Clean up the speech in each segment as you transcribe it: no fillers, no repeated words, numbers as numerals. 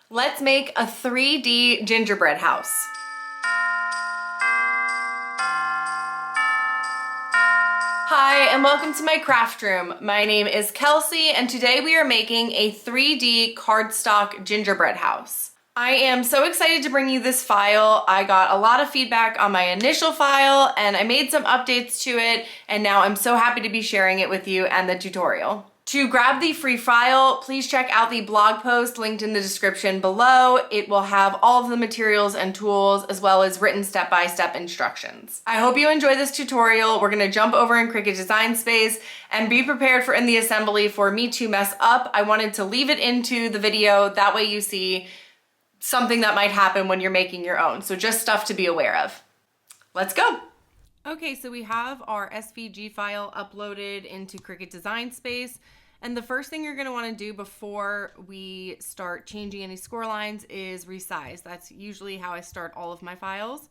Let's make a 3D gingerbread house. Hi, and welcome to my craft room. My name is Kelsey, and today we are making a 3D cardstock gingerbread house. I am so excited to bring you this file. I got a lot of feedback on my initial file, and I made some updates to it, and now I'm so happy to be sharing it with you and the tutorial. To grab the free file, please check out the blog post linked in the description below. It will have all of the materials and tools as well as written step-by-step instructions. I hope you enjoy this tutorial. We're gonna jump over in Cricut Design Space and be prepared for in the assembly for me to mess up. I wanted to leave it into the video, that way you see something that might happen when you're making your own. So just stuff to be aware of. Let's go. Okay, so we have our SVG file uploaded into Cricut Design Space. And the first thing you're gonna wanna do before we start changing any score lines is resize. That's usually how I start all of my files.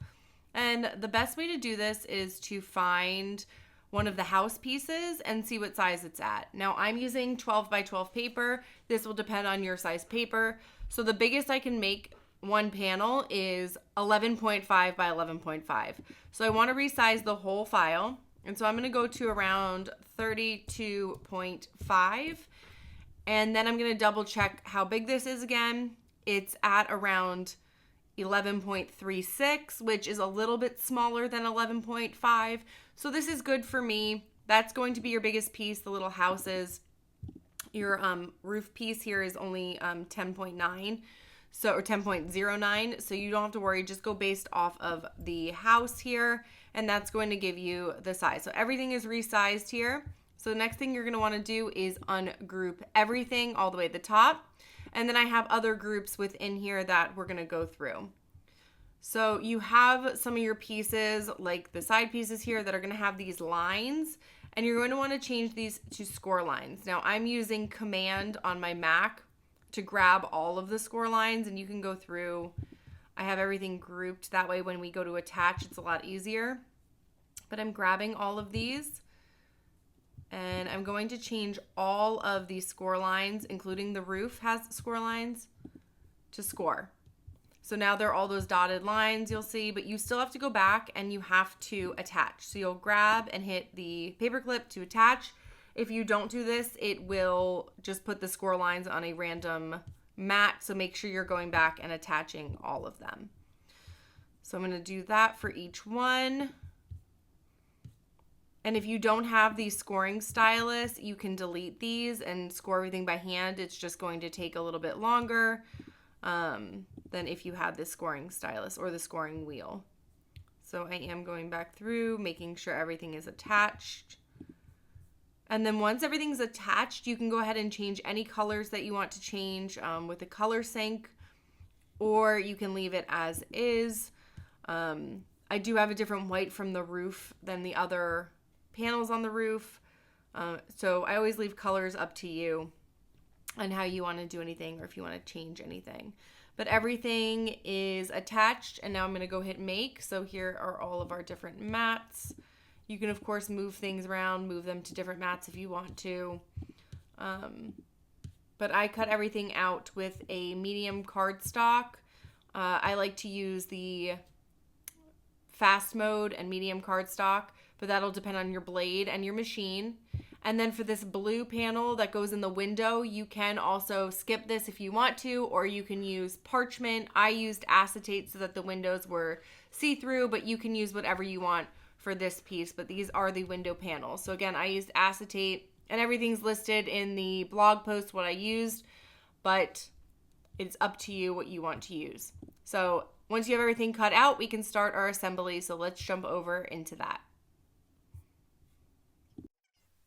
And the best way to do this is to find one of the house pieces and see what size it's at. Now I'm using 12 by 12 paper. This will depend on your size paper. So the biggest I can make one panel is 11.5 by 11.5. So I want to resize the whole file. And so I'm going to go to around 32.5. And then I'm going to double check how big this is again. It's at around 11.36, which is a little bit smaller than 11.5. So this is good for me. That's going to be your biggest piece, the little houses. Your roof piece here is only 10.9. So, or 10.09, so you don't have to worry, just go based off of the house here, and that's going to give you the size. So everything is resized here. So the next thing you're gonna wanna do is ungroup everything all the way to the top, and then I have other groups within here that we're gonna go through. So you have some of your pieces, like the side pieces here, that are gonna have these lines, and you're going to wanna change these to score lines. Now I'm using Command on my Mac to grab all of the score lines, and you can go through. I have everything grouped, that way when we go to attach it's a lot easier. But I'm grabbing all of these and I'm going to change all of these score lines, including the roof has score lines, to score. So now they're all those dotted lines you'll see, but you still have to go back and you have to attach. So you'll grab and hit the paper clip to attach. If you don't do this, it will just put the score lines on a random mat, so make sure you're going back and attaching all of them. So I'm going to do that for each one. And if you don't have these scoring stylus, you can delete these and score everything by hand. It's just going to take a little bit longer than if you had the scoring stylus or the scoring wheel. So I am going back through, making sure everything is attached. And then once everything's attached, you can go ahead and change any colors that you want to change with the color sync, or you can leave it as is. I do have a different white from the roof than the other panels on the roof. So I always leave colors up to you on how you want to do anything or if you want to change anything. But everything is attached, and now I'm going to go hit make. So here are all of our different mats. You can, of course, move things around, move them to different mats if you want to. But I cut everything out with a medium cardstock. I like to use the fast mode and medium cardstock, but that'll depend on your blade and your machine. And then for this blue panel that goes in the window, you can also skip this if you want to, or you can use parchment. I used acetate so that the windows were see-through, but you can use whatever you want for this piece, but these are the window panels. So again, I used acetate, and everything's listed in the blog post what I used, but it's up to you what you want to use. So once you have everything cut out, we can start our assembly. So let's jump over into that.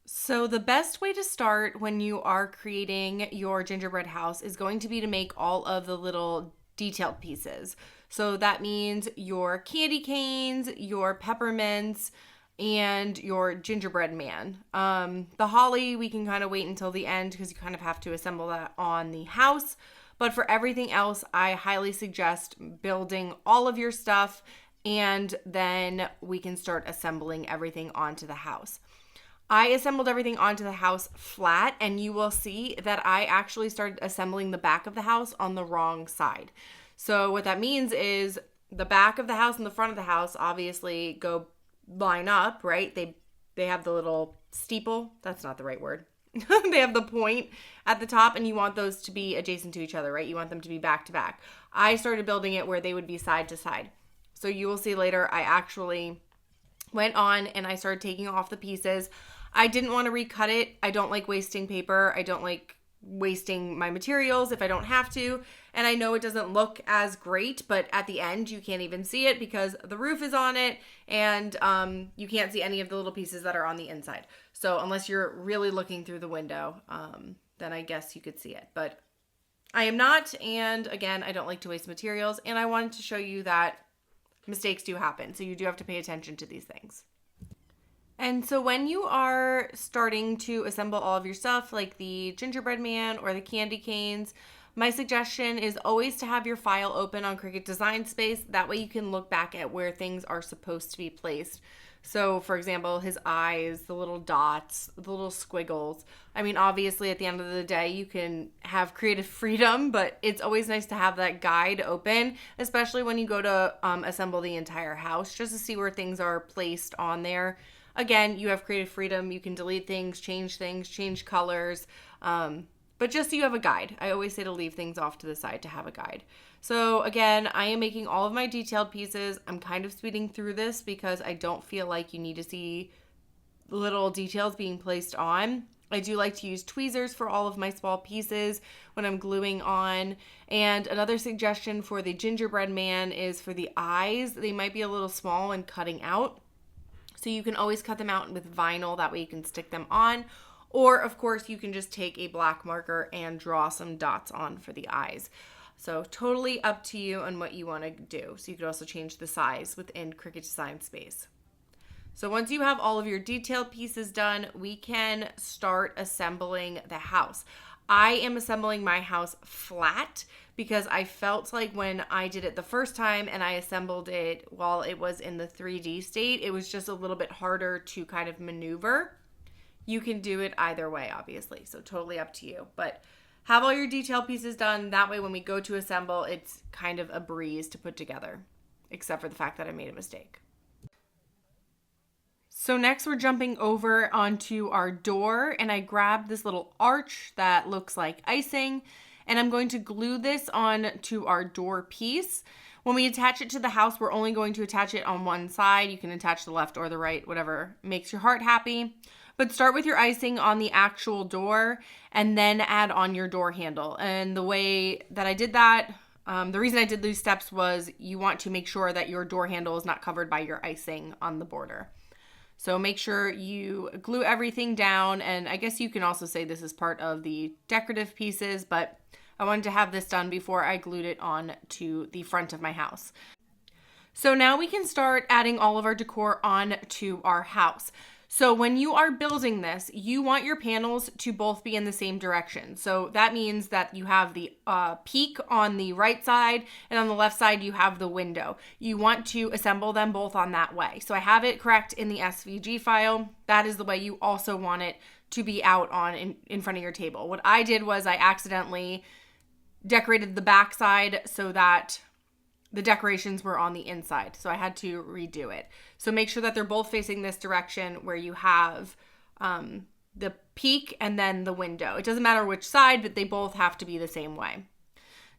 So the best way to start when you are creating your gingerbread house is going to be to make all of the little detailed pieces. So that means your candy canes, your peppermints, and your gingerbread man. The holly, we can kind of wait until the end because you kind of have to assemble that on the house. But for everything else, I highly suggest building all of your stuff, and then we can start assembling everything onto the house. I assembled everything onto the house flat, and you will see that I actually started assembling the back of the house on the wrong side. So what that means is the back of the house and the front of the house obviously go line up, right? They have the little steeple. That's not the right word. They have the point at the top, and you want those to be adjacent to each other, right? You want them to be back to back. I started building it where they would be side to side. So you will see later I actually went on and I started taking off the pieces. I didn't want to recut it. I don't like wasting paper. I don't like wasting my materials if I don't have to. And I know it doesn't look as great, but at the end you can't even see it because the roof is on it, and you can't see any of the little pieces that are on the inside. So unless you're really looking through the window, then I guess you could see it. But I am not, and again, I don't like to waste materials, and I wanted to show you that mistakes do happen. So you do have to pay attention to these things. And so when you are starting to assemble all of your stuff, like the gingerbread man or the candy canes, my suggestion is always to have your file open on Cricut Design Space. That way you can look back at where things are supposed to be placed. So for example, his eyes, the little dots, the little squiggles. I mean, obviously at the end of the day, you can have creative freedom, but it's always nice to have that guide open, especially when you go to assemble the entire house, just to see where things are placed on there. Again, you have creative freedom. You can delete things, change colors, but just so you have a guide. I always say to leave things off to the side to have a guide. So again, I am making all of my detailed pieces. I'm kind of speeding through this because I don't feel like you need to see little details being placed on. I do like to use tweezers for all of my small pieces when I'm gluing on. And another suggestion for the gingerbread man is for the eyes. They might be a little small and cutting out. So you can always cut them out with vinyl. That way you can stick them on. Or of course you can just take a black marker and draw some dots on for the eyes. So totally up to you on what you want to do. So you could also change the size within Cricut Design Space. So once you have all of your detailed pieces done, we can start assembling the house. I am assembling my house flat because I felt like when I did it the first time and I assembled it while it was in the 3D state, it was just a little bit harder to kind of maneuver. You can do it either way, obviously, so totally up to you. But have all your detail pieces done. That way when we go to assemble, it's kind of a breeze to put together, except for the fact that I made a mistake. So next we're jumping over onto our door, and I grabbed this little arch that looks like icing, and I'm going to glue this on to our door piece. When we attach it to the house, we're only going to attach it on one side. You can attach the left or the right, whatever makes your heart happy. But start with your icing on the actual door and then add on your door handle. And the way that I did that, the reason I did these steps was you want to make sure that your door handle is not covered by your icing on the border. So make sure you glue everything down, and I guess you can also say this is part of the decorative pieces, but I wanted to have this done before I glued it on to the front of my house. So now we can start adding all of our decor on to our house. So when you are building this, you want your panels to both be in the same direction. So that means that you have the peak on the right side, and on the left side you have the window. You want to assemble them both on that way. So I have it correct in the SVG file. That is the way you also want it to be out on in front of your table. What I did was I accidentally decorated the back side so that the decorations were on the inside. So I had to redo it. So make sure that they're both facing this direction where you have the peak and then the window. It doesn't matter which side, but they both have to be the same way.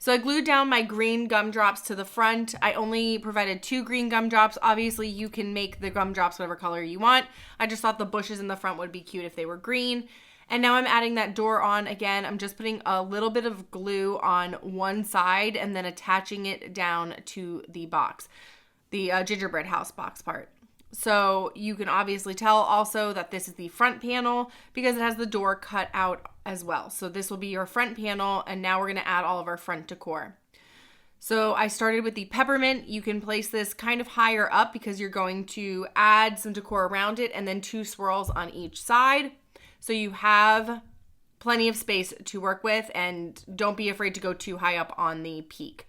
So I glued down my green gumdrops to the front. I only provided 2 green gumdrops. Obviously, you can make the gumdrops whatever color you want. I just thought the bushes in the front would be cute if they were green. And now I'm adding that door on again. I'm just putting a little bit of glue on one side and then attaching it down to the box, the gingerbread house box part. So you can obviously tell also that this is the front panel because it has the door cut out as well. So this will be your front panel, and now we're gonna add all of our front decor. So I started with the peppermint. You can place this kind of higher up because you're going to add some decor around it and then 2 swirls on each side. So you have plenty of space to work with, and don't be afraid to go too high up on the peak.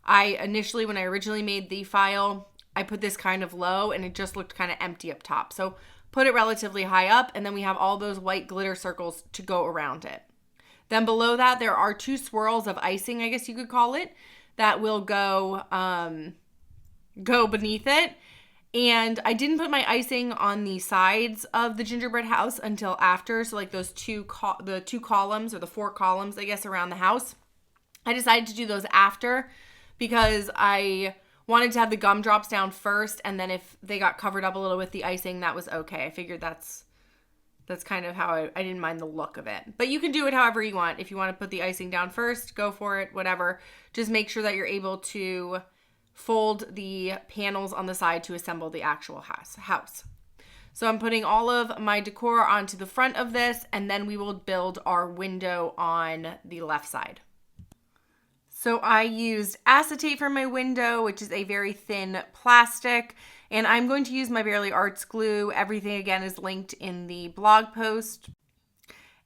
When I originally made the file, I put this kind of low and it just looked kind of empty up top. So put it relatively high up, and then we have all those white glitter circles to go around it. Then below that, there are 2 swirls of icing, I guess you could call it, that will go beneath it. And I didn't put my icing on the sides of the gingerbread house until after. So like those the 2 columns, or the 4 columns, I guess, around the house. I decided to do those after because I wanted to have the gumdrops down first, and then if they got covered up a little with the icing, that was okay. I figured that's kind of how I didn't mind the look of it. But you can do it however you want. If you want to put the icing down first, go for it, whatever. Just make sure that you're able to fold the panels on the side to assemble the actual house. So I'm putting all of my decor onto the front of this, and then we will build our window on the left side. So I used acetate for my window, which is a very thin plastic, and I'm going to use my Barely Arts glue. Everything again is linked in the blog post.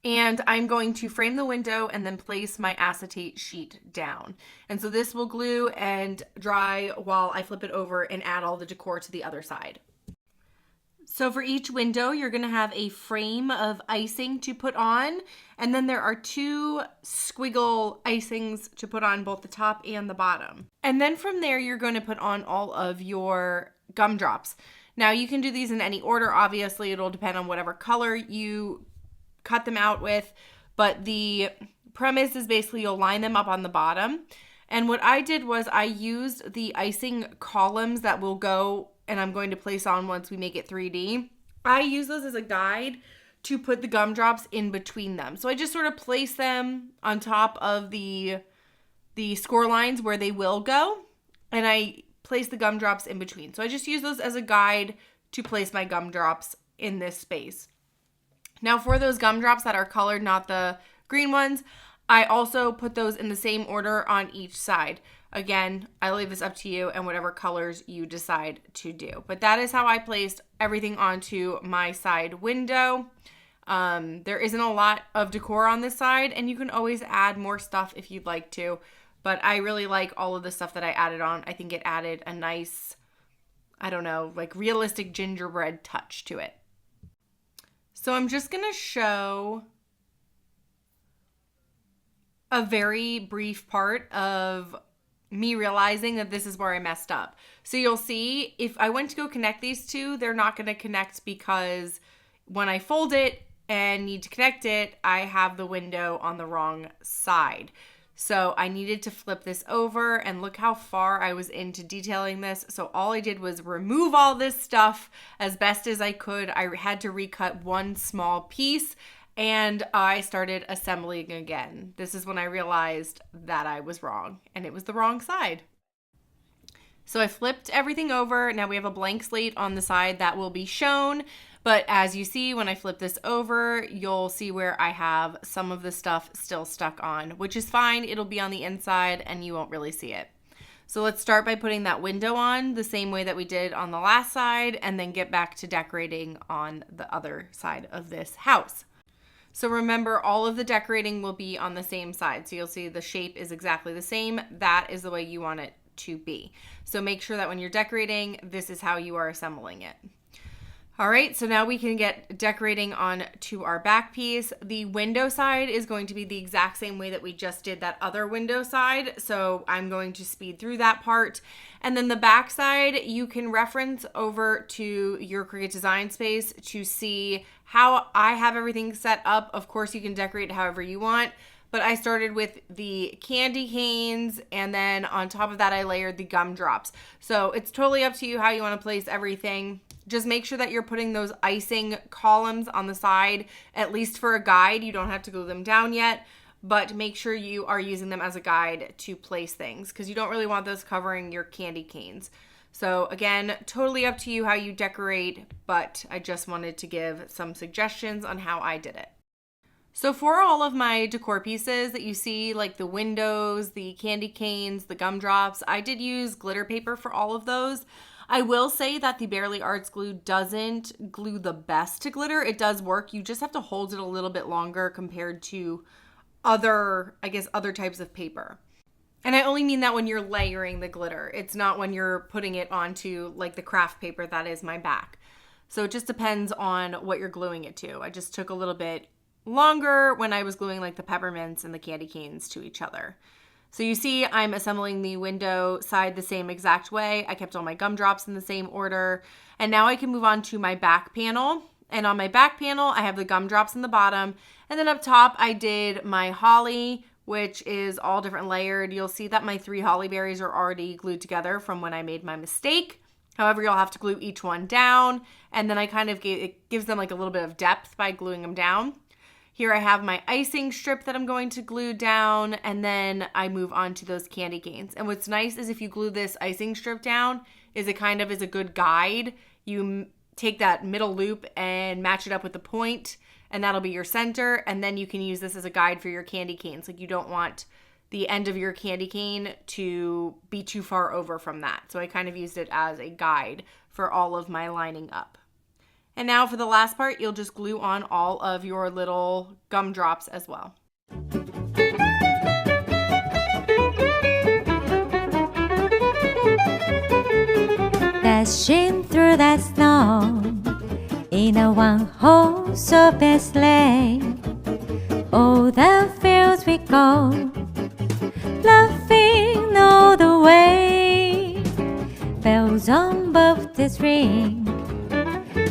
And I'm going to frame the window and then place my acetate sheet down. And so this will glue and dry while I flip it over and add all the decor to the other side. So for each window, you're going to have a frame of icing to put on. And then there are 2 squiggle icings to put on both the top and the bottom. And then from there, you're going to put on all of your gumdrops. Now you can do these in any order. Obviously, it'll depend on whatever color you cut them out with, but the premise is basically you'll line them up on the bottom. And what I did was I used the icing columns that will go and I'm going to place on once we make it 3D. I use those as a guide to put the gumdrops in between them. So I just sort of place them on top of the score lines where they will go, and I place the gumdrops in between. So I just use those as a guide to place my gumdrops in this space. Now for those gumdrops that are colored, not the green ones, I also put those in the same order on each side. Again, I leave this up to you and whatever colors you decide to do. But that is how I placed everything onto my side window. There isn't a lot of decor on this side, and you can always add more stuff if you'd like to. But I really like all of the stuff that I added on. I think it added a nice, I don't know, like realistic gingerbread touch to it. So I'm just going to show a very brief part of me realizing that this is where I messed up. So you'll see if I went to go connect these 2, they're not going to connect because when I fold it and need to connect it, I have the window on the wrong side. So I needed to flip this over, and look how far I was into detailing this. So all I did was remove all this stuff as best as I could. I had to recut one small piece, and I started assembling again. This is when I realized that I was wrong, and it was the wrong side. So I flipped everything over. Now we have a blank slate on the side that will be shown. But as you see, when I flip this over, you'll see where I have some of the stuff still stuck on, which is fine. It'll be on the inside and you won't really see it. So let's start by putting that window on the same way that we did on the last side, and then get back to decorating on the other side of this house. So remember, all of the decorating will be on the same side. So you'll see the shape is exactly the same. That is the way you want it to be. So make sure that when you're decorating, this is how you are assembling it. All right, so now we can get decorating on to our back piece. The window side is going to be the exact same way that we just did that other window side. So I'm going to speed through that part. And then the back side, you can reference over to your Cricut design space to see how I have everything set up. Of course, you can decorate however you want, but I started with the candy canes, and then on top of that, I layered the gumdrops. So it's totally up to you how you want to place everything. Just make sure that you're putting those icing columns on the side, at least for a guide. You don't have to glue them down yet, but make sure you are using them as a guide to place things, because you don't really want those covering your candy canes. So again, totally up to you how you decorate, but I just wanted to give some suggestions on how I did it. So for all of my decor pieces that you see, like the windows, the candy canes, the gumdrops, I did use glitter paper for all of those. I will say that the Barely Arts glue doesn't glue the best to glitter. It does work. You just have to hold it a little bit longer compared to other types of paper. And I only mean that when you're layering the glitter. It's not when you're putting it onto like the craft paper that is my back. So it just depends on what you're gluing it to. I just took a little bit longer when I was gluing like the peppermints and the candy canes to each other. So you see I'm assembling the window side the same exact way. I kept all my gumdrops in the same order. And now I can move on to my back panel. And on my back panel, I have the gumdrops in the bottom. And then up top, I did my holly, which is all different layered. You'll see that my 3 holly berries are already glued together from when I made my mistake. However, you'll have to glue each one down. And then I kind of it gives them like a little bit of depth by gluing them down. Here I have my icing strip that I'm going to glue down, and then I move on to those candy canes. And what's nice is if you glue this icing strip down, is it kind of is a good guide. You take that middle loop and match it up with the point, and that'll be your center, and then you can use this as a guide for your candy canes. Like you don't want the end of your candy cane to be too far over from that. So I kind of used it as a guide for all of my lining up. And now for the last part, you'll just glue on all of your little gumdrops as well. Dashing through the snow in a one-horse open sleigh, all the fields we go, laughing all the way. Bells on both the ring,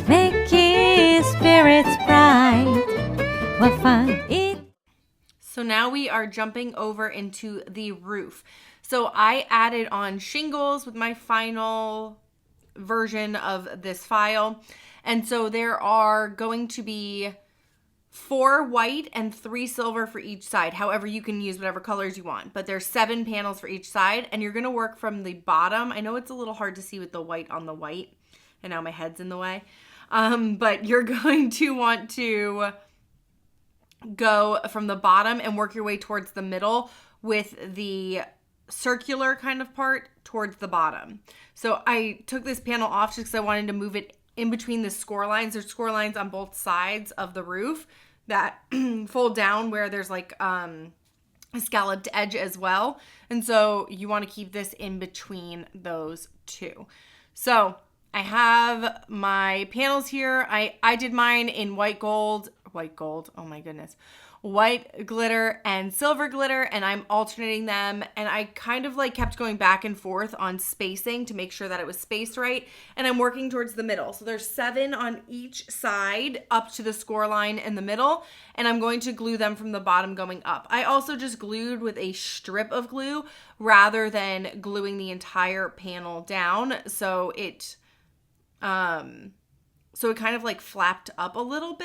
making spirits bright. What fun it! So now we are jumping over into the roof. So I added on shingles with my final version of this file. And so there are going to be 4 white and 3 silver for each side. However, you can use whatever colors you want, but there's 7 panels for each side, and you're going to work from the bottom. I know it's a little hard to see with the white on the white, and now my head's in the way. But you're going to want to go from the bottom and work your way towards the middle with the circular kind of part towards the bottom. So I took this panel off just because I wanted to move it in between the score lines. There's score lines on both sides of the roof that fold down where there's like a scalloped edge as well. And so you want to keep this in between those two. So I have my panels here. I did mine in white gold, oh my goodness, white glitter and silver glitter, and I'm alternating them, and I kind of like kept going back and forth on spacing to make sure that it was spaced right, and I'm working towards the middle. So there's 7 on each side up to the score line in the middle, and I'm going to glue them from the bottom going up. I also just glued with a strip of glue rather than gluing the entire panel down, so it kind of like flapped up a little,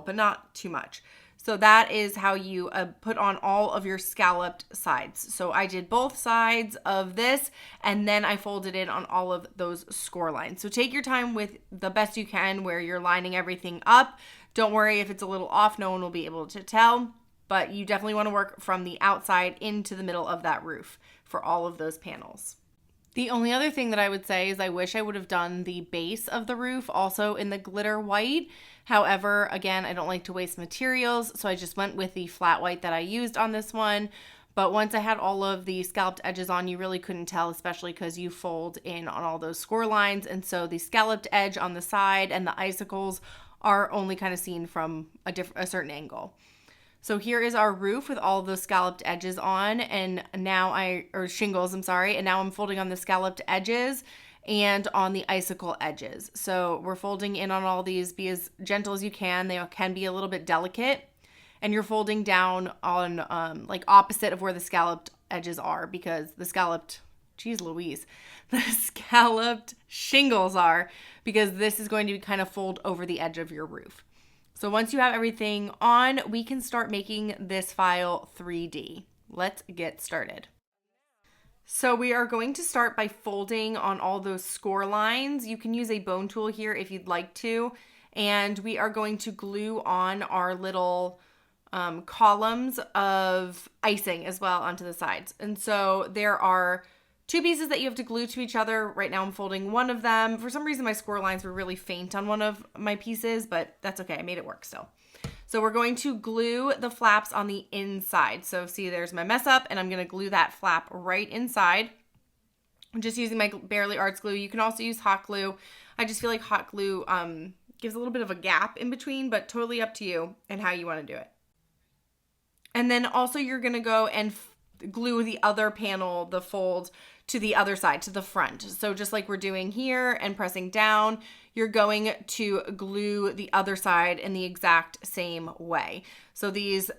but not too much. So that is how you put on all of your scalloped sides. So I did both sides of this, and then I folded in on all of those score lines. So take your time with the best you can where you're lining everything up. Don't worry if it's a little off, no one will be able to tell, but you definitely want to work from the outside into the middle of that roof for all of those panels. The only other thing that I would say is I wish I would have done the base of the roof also in the glitter white. However, again, I don't like to waste materials, so I just went with the flat white that I used on this one. But once I had all of the scalloped edges on, you really couldn't tell, especially because you fold in on all those score lines. And so the scalloped edge on the side and the icicles are only kind of seen from a certain angle. So here is our roof with all of those scalloped edges on, and now shingles, and now I'm folding on the scalloped edges and on the icicle edges. So we're folding in on all these. Be as gentle as you can. They can be a little bit delicate, and you're folding down on like opposite of where the scalloped edges are, because the scalloped shingles are, because this is going to kind of fold over the edge of your roof. So once you have everything on, we can start making this file 3D. Let's get started. So we are going to start by folding on all those score lines. You can use a bone tool here if you'd like to. And we are going to glue on our little columns of icing as well onto the sides. And so there are 2 pieces that you have to glue to each other. Right now I'm folding one of them. For some reason my score lines were really faint on one of my pieces, but that's okay. I made it work still. So we're going to glue the flaps on the inside. So see, there's my mess up, and I'm going to glue that flap right inside. I'm just using my Barely Arts glue. You can also use hot glue. I just feel like hot glue gives a little bit of a gap in between, but totally up to you and how you want to do it. And then also you're going to go and glue the other panel, the fold, to the other side, to the front. So just like we're doing here and pressing down, you're going to glue the other side in the exact same way. So these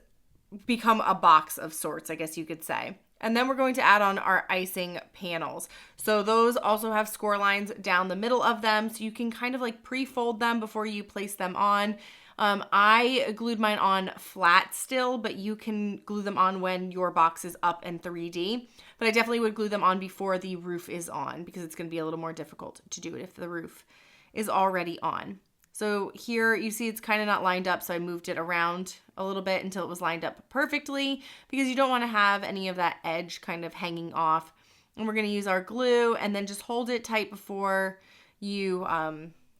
become a box of sorts, I guess you could say. And then we're going to add on our icing panels. So those also have score lines down the middle of them, so you can kind of like pre-fold them before you place them on. I glued mine on flat still, but you can glue them on when your box is up in 3D. But I definitely would glue them on before the roof is on, because it's going to be a little more difficult to do it if the roof is already on. So here you see it's kind of not lined up, so I moved it around a little bit until it was lined up perfectly, because you don't want to have any of that edge kind of hanging off. And we're going to use our glue and then just hold it tight before you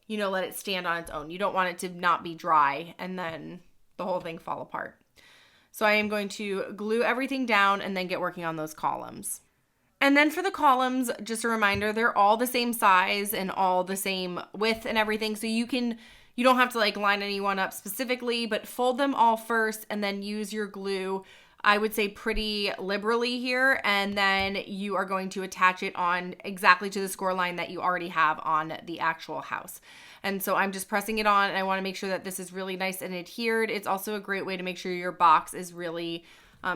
let it stand on its own. You don't want it to not be dry and then the whole thing fall apart. So I am going to glue everything down and then get working on those columns. And then for the columns, just a reminder, they're all the same size and all the same width and everything. So you don't have to like line anyone up specifically, but fold them all first and then use your glue, I would say pretty liberally here. And then you are going to attach it on exactly to the score line that you already have on the actual house. And so I'm just pressing it on, and I want to make sure that this is really nice and adhered. It's also a great way to make sure your box is really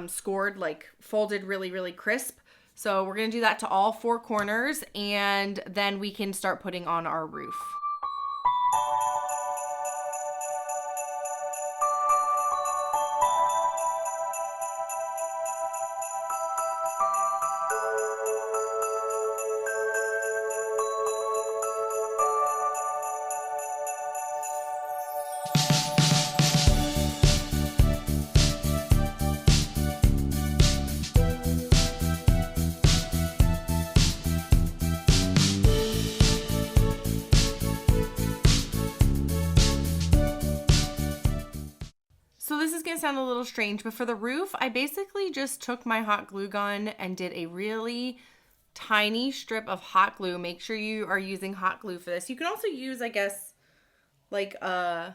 scored, like folded really, really crisp. So we're going to do that to all 4 corners, and then we can start putting on our roof. So this is going to sound a little strange, but for the roof, I basically just took my hot glue gun and did a really tiny strip of hot glue. Make sure you are using hot glue for this. You can also use, I guess, like a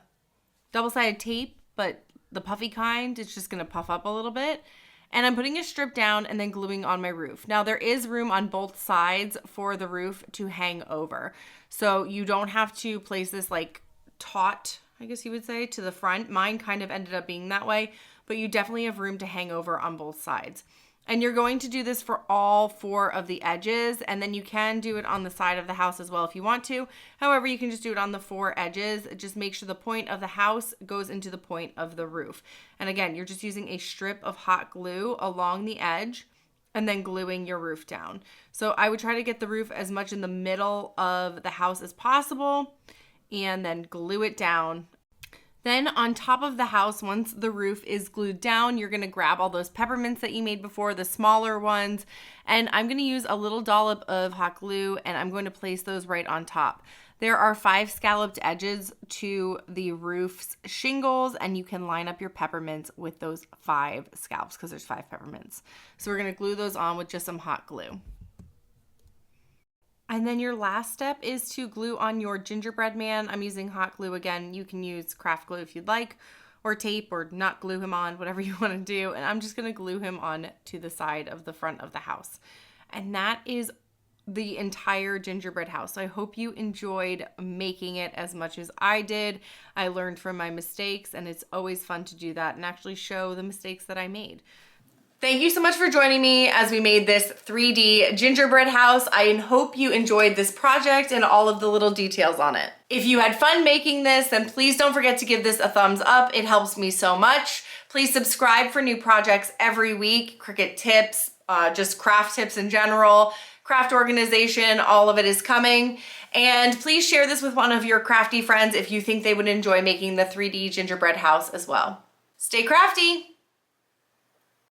double-sided tape, but the puffy kind, it's just going to puff up a little bit. And I'm putting a strip down and then gluing on my roof. Now there is room on both sides for the roof to hang over. So you don't have to place this like taut, I guess you would say, to the front. Mine kind of ended up being that way, but you definitely have room to hang over on both sides. And you're going to do this for all 4 of the edges, and then you can do it on the side of the house as well if you want to. However, you can just do it on the 4 edges. Just make sure the point of the house goes into the point of the roof. And again, you're just using a strip of hot glue along the edge and then gluing your roof down. So I would try to get the roof as much in the middle of the house as possible, and then glue it down. Then on top of the house, once the roof is glued down, you're gonna grab all those peppermints that you made before, the smaller ones, and I'm gonna use a little dollop of hot glue, and I'm going to place those right on top. There are 5 scalloped edges to the roof's shingles, and you can line up your peppermints with those 5 scallops because there's 5 peppermints. So we're gonna glue those on with just some hot glue. And then your last step is to glue on your gingerbread man. I'm using hot glue again. You can use craft glue if you'd like, or tape, or not glue him on, whatever you want to do. And I'm just going to glue him on to the side of the front of the house. And that is the entire gingerbread house. I hope you enjoyed making it as much as I did. I learned from my mistakes, and it's always fun to do that and actually show the mistakes that I made. Thank you so much for joining me as we made this 3D gingerbread house. I hope you enjoyed this project and all of the little details on it. If you had fun making this, then please don't forget to give this a thumbs up. It helps me so much. Please subscribe for new projects every week. Cricut tips, just craft tips in general, craft organization, all of it is coming. And please share this with one of your crafty friends if you think they would enjoy making the 3D gingerbread house as well. Stay crafty!